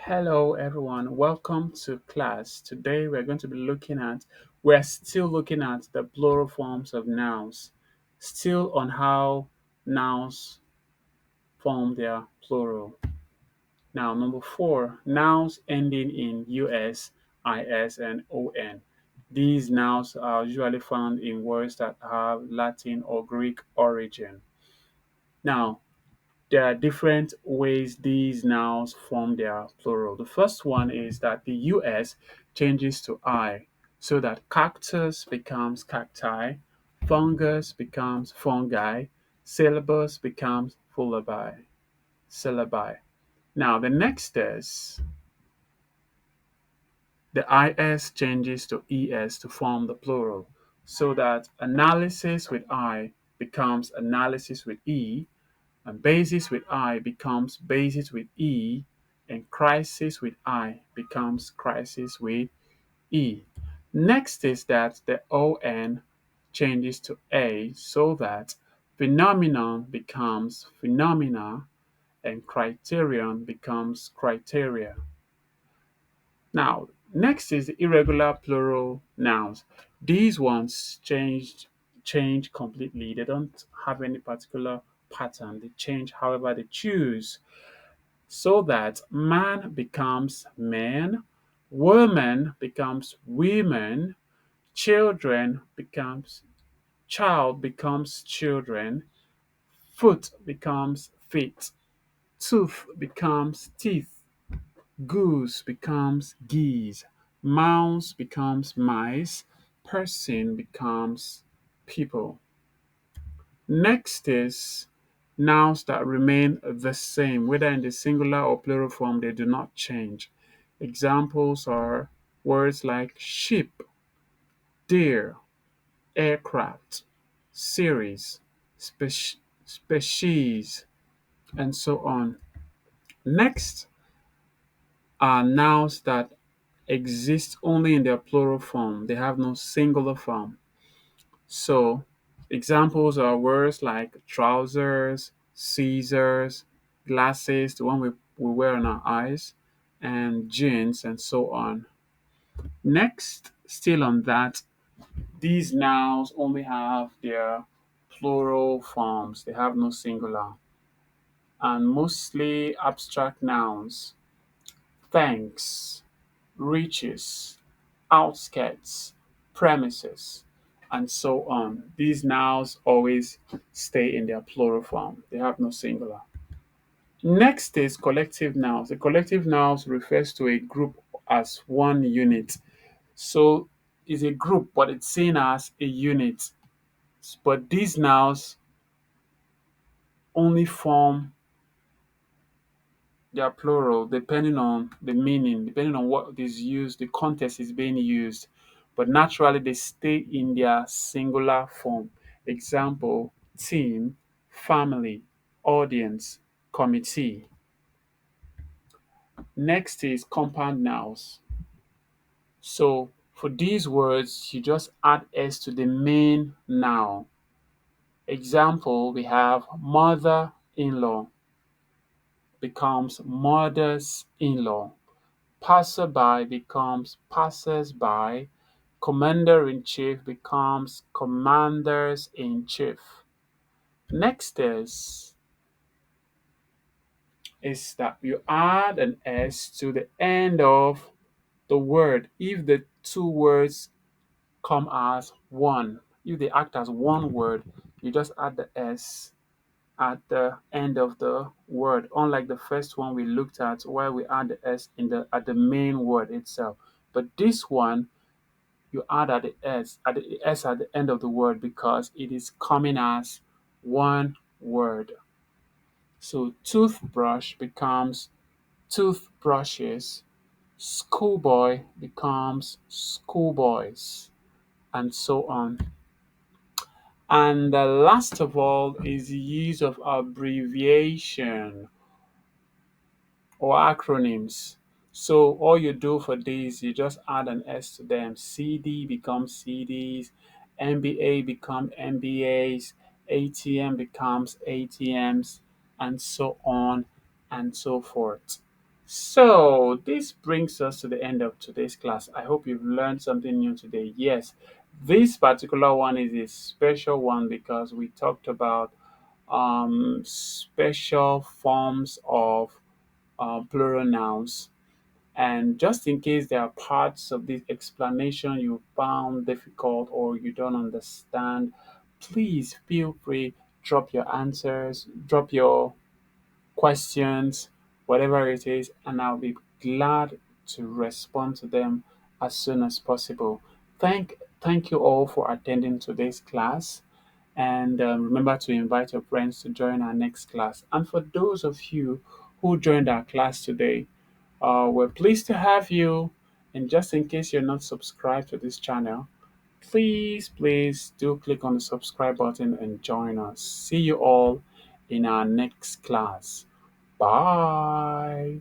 Hello, everyone. Welcome to class. Today we're still looking at the plural forms of nouns, still on how nouns form their plural. Now, number four, nouns ending in us, is, and on. These nouns are usually found in words that have Latin or Greek origin. Now, there are different ways these nouns form their plural. The first one is that the US changes to I, so that cactus becomes cacti, fungus becomes fungi, syllabus becomes syllabi. Now, the next is the IS changes to ES to form the plural, so that analysis with I becomes analysis with E, and basis with I becomes basis with E, and crisis with I becomes crisis with E. Next is that the ON changes to A so that phenomenon becomes phenomena and criterion becomes criteria. Now, next is the irregular plural nouns. These ones change completely. They don't have any particular pattern. They change however they choose. So that man becomes man, woman becomes women, children becomes child becomes children, foot becomes feet, tooth becomes teeth, goose becomes geese, mouse becomes mice, person becomes people. Next is nouns that remain the same, whether in the singular or plural form, they do not change. Examples are words like sheep, deer, aircraft, series, species, and so on. Next are nouns that exist only in their plural form, they have no singular form. So, examples are words like trousers, scissors, glasses, the one we wear on our eyes, and jeans, and so on. Next, still on that, these nouns only have their plural forms, they have no singular, and mostly abstract nouns. Thanks, riches, outskirts, premises, and so on. These nouns always stay in their plural form, they have no singular. Next is collective nouns. The collective nouns refers to a group as one unit. So it's a group, but it's seen as a unit. But these nouns only form their plural depending on the meaning, depending on what is used, the context is being used. But naturally, they stay in their singular form. Example, team, family, audience, committee. Next is compound nouns. So for these words, you just add s to the main noun. Example, we have mother-in-law becomes mothers-in-law. Passerby becomes passers-by. Commander-in-chief becomes commanders-in-chief. Next is that you add an s to the end of the word if the two words come as one. If they act as one word, you just add the s at the end of the word, unlike the first one we looked at where we add the s in the at the main word itself. But this one, you add at the s at the end of the word because it is coming as one word. So toothbrush becomes toothbrushes, schoolboy becomes schoolboys, and so on. And the last of all is the use of abbreviation or acronyms. So all you do for these, you just add an S to them. CD becomes CDs, MBA become MBAs, ATM becomes ATMs, and so on and so forth. So, this brings us to the end of today's class. I hope you've learned something new today. Yes, this particular one is a special one because we talked about special forms of plural nouns. And just in case there are parts of this explanation you found difficult or you don't understand, please feel free, drop your answers, drop your questions, whatever it is, and I'll be glad to respond to them as soon as possible. Thank you all for attending today's class, and remember to invite your friends to join our next class. And for those of you who joined our class today, we're pleased to have you. And just in case you're not subscribed to this channel, please do click on the subscribe button and join us. See you all in our next class. Bye.